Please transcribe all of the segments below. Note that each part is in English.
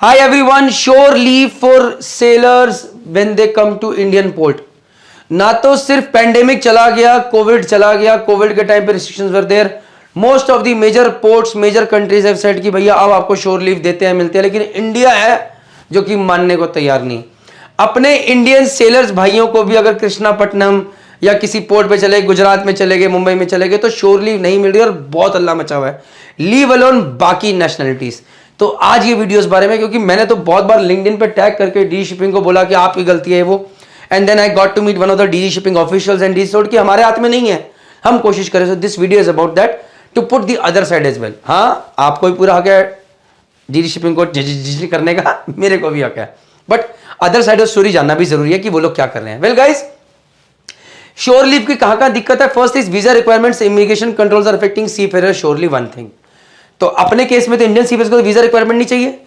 Hi everyone, shore leave for sailors when they come to Indian port. ना तो सिर्फ pandemic चला गया, कोविड चला गया, कोविड के टाइम पे restrictions were there. Most of the major ports, major countries have said कि भैया अब आपको शोर लीव देते हैं, मिलते हैं, लेकिन इंडिया है जो कि मानने को तैयार नहीं. अपने इंडियन सेलर्स भाइयों को भी अगर कृष्णापट्टनम या किसी पोर्ट पे चले, गुजरात में चले गए, मुंबई में चले गए, तो शोर लीव नहीं मिल रही और बहुत अल्लाह मचा हुआ है. लीव अलोन बाकी नेशनलिटीज. तो आज ये वीडियो इस बारे में, क्योंकि मैंने तो बहुत बार लिंक्डइन पे टैग करके डी शिपिंग को बोला कि आपकी गलती है वो, and then I got to meet one of the D shipping officials and they told कि हमारे हाथ में नहीं है, हम कोशिश करें. So this video is about that, to put the other side as well. हाँ, आपको भी पूरा हक है डी शिपिंग को जिजी करने का, मेरे को भी हक है, but other side of story जानना भी जरूरी है कि वो लोग क्या कर रहे हैं. वेल गाइस, शोर लीव की कहां दिक्कत है? First is visa requirements, immigration controls are affecting seafarers surely one thing. तो अपने केस में तो इंडियन सीफेयर्स को वीजा रिक्वायरमेंट नहीं चाहिए.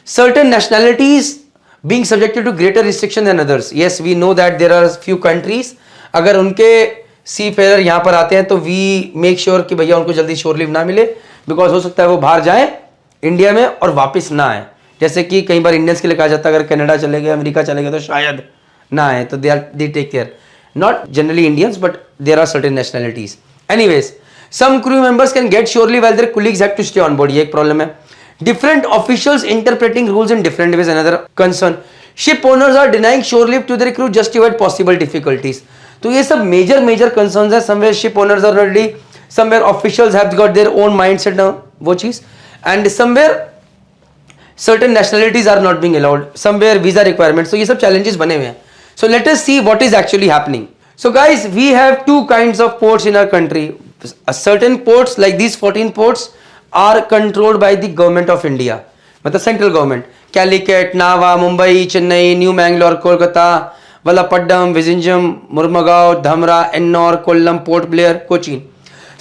Certain nationalities being subjected to greater restriction than others. Yes, we know that there are few countries, अगर उनके सी fair यहां पर आते हैं तो वी मेक श्योर कि भैया उनको जल्दी शोर लीव ना मिले, बिकॉज हो सकता है वो बाहर जाए इंडिया में और वापस ना आए. जैसे कि कई बार इंडियंस के लिए कहा जाता है अगर कनाडा चले गए, अमेरिका चले गए तो शायद ना आए, तो they take care. Not generally Indians, but there are certain nationalities. Anyways, some crew members can get shore leave while their colleagues have to stay on board. ये एक प्रॉब्लम है. Different officials interpreting rules in different ways, another concern. Ship owners are denying shore leave to their crew just to avoid possible difficulties. तो ये सब major concerns है. Somewhere ship owners are ready, somewhere officials have got their own mindset now, वो चीज, and somewhere certain nationalities are not being allowed, somewhere visa requirements. So ये सब challenges बने हुए हैं. So let us see what is actually happening. So guys, we have two kinds of ports in our country. Certain ports like these 14 ports are controlled by the government of India, मतलब central government. Calicut, Nhava, Mumbai, Chennai, new Mangalore, Kolkata, Vallarpadam, Vizhinjam, Mormugao, Dhamra, Ennore, Kollam, Port Blair, Cochin.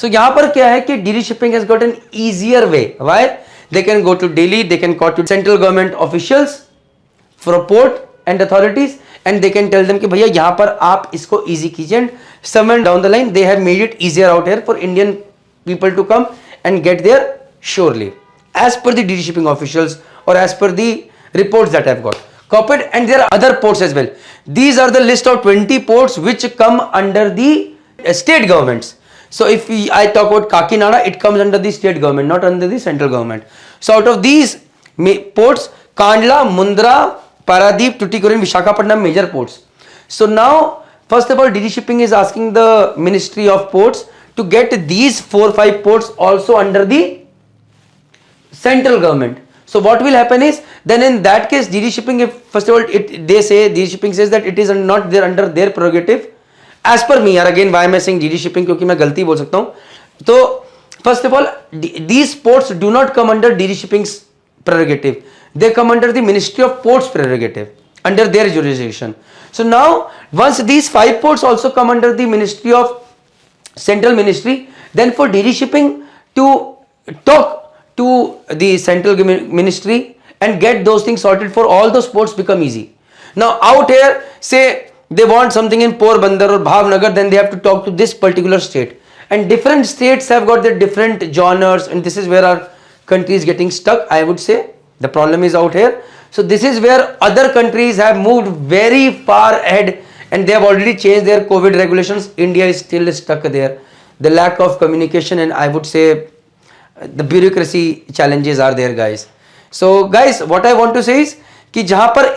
So यहाँ पर क्या है कि DG shipping has got an easier way. Why? They can go to Delhi, they can go to central government officials for port and authorities, and they can tell them कि भैया यहाँ पर आप इसको इजी कीजिए. And somewhere down the line they have made it easier out here for Indian people to come and get their shore leave as per the DD shipping officials or as per the reports that I've got copied. And there are other ports as well. These are the list of 20 ports which come under the state governments. So if I talk about Kakinada, it comes under the state government, not under the central government. So out of these ports, Kandla, Mundra, Paradeep, Tuticorin, Visakhapatnam, major ports. So now first of all, DD Shipping is asking the Ministry of Ports to get these 4-5 ports also under the central government. So what will happen is, then in that case, DD Shipping, if first of all, DD Shipping says that it is not there under their prerogative. As per me, again, why am I saying DD Shipping? क्योंकि मैं गलती बोल सकता हूँ. तो first of all, these ports do not come under DD Shipping's prerogative. They come under the Ministry of Ports prerogative, under their jurisdiction. So now, once these 5 ports also come under the Ministry of Central Ministry, then for DD Shipping to talk to the Central Ministry and get those things sorted for all those ports become easy. Now out here, say they want something in Porbandar or Bhavnagar, then they have to talk to this particular state. And different states have got their different genres, and this is where our country is getting stuck, I would say. The problem is out here. So this is where other countries have moved very far ahead and they have already changed their COVID regulations. India is still stuck there. The lack of communication and I would say the bureaucracy challenges are there, guys. So guys, what I want to say is कि जहाँ पर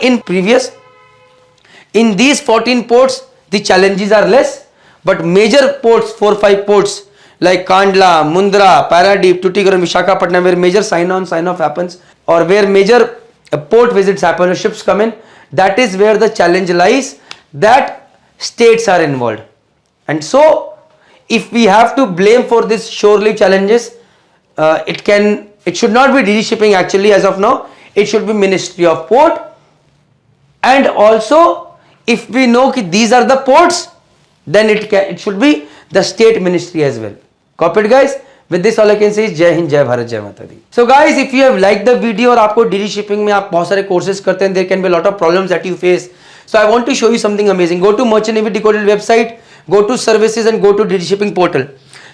in these 14 ports the challenges are less, but major ports, 4-5 ports like Kandla, Mundra, Paradeep, Tuticorin, Visakhapatnam, where major sign off happens, or where major port visits happen or ships come in, that is where the challenge lies, that states are involved. And so if we have to blame for this shore leave challenges, it should not be DD Shipping actually as of now, it should be Ministry of Port. And also if we know that these are the ports, then it should be the state ministry as well. Copied, guys? With this all I can say is जय हिंद, जय भारत, जय माता दी. So guys, if you have liked the video और आपको DD Shipping में आप बहुत सारे courses करते हैं, there can be a lot of problems that you face. So I want to show you something amazing. Go to Merchant Navy Decoded website, go to services and go to DD Shipping portal.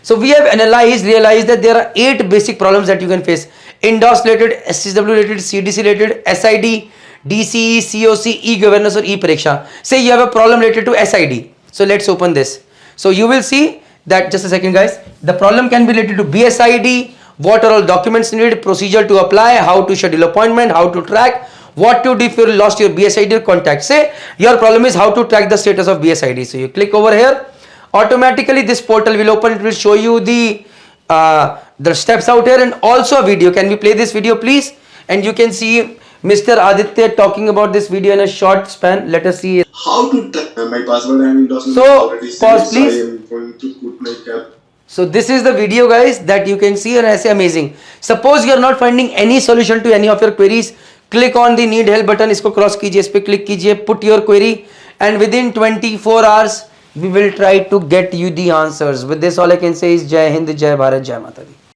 So we have realized that there are 8 basic problems that you can face. INDOS related, SSW related, CDC related, SID, DCE, COC, e-governance or e-Pariksha. Say you have a problem related to SID. So let's open this. So you will see that, just a second guys, the problem can be related to BSID, what are all documents needed, procedure to apply, how to schedule appointment, how to track, what to do if you lost your BSID or contact. Say your problem is how to track the status of BSID. So you click over here, automatically this portal will open, it will show you the steps out here and also a video. Can we play this video please? And you can see Mr. Aditya talking about this video in a short span. Let us see it. How to my password and endorsement So, is already set, pause, so please. I am going to put my cap. So this is the video guys that you can see, and I say amazing. Suppose you are not finding any solution to any of your queries, click on the need help button, इसको cross कीजिए, इस पे click कीजिए, put your query, and within 24 hours we will try to get you the answers. With this all I can say is Jai Hind, Jai Bharat, Jai Mata Di.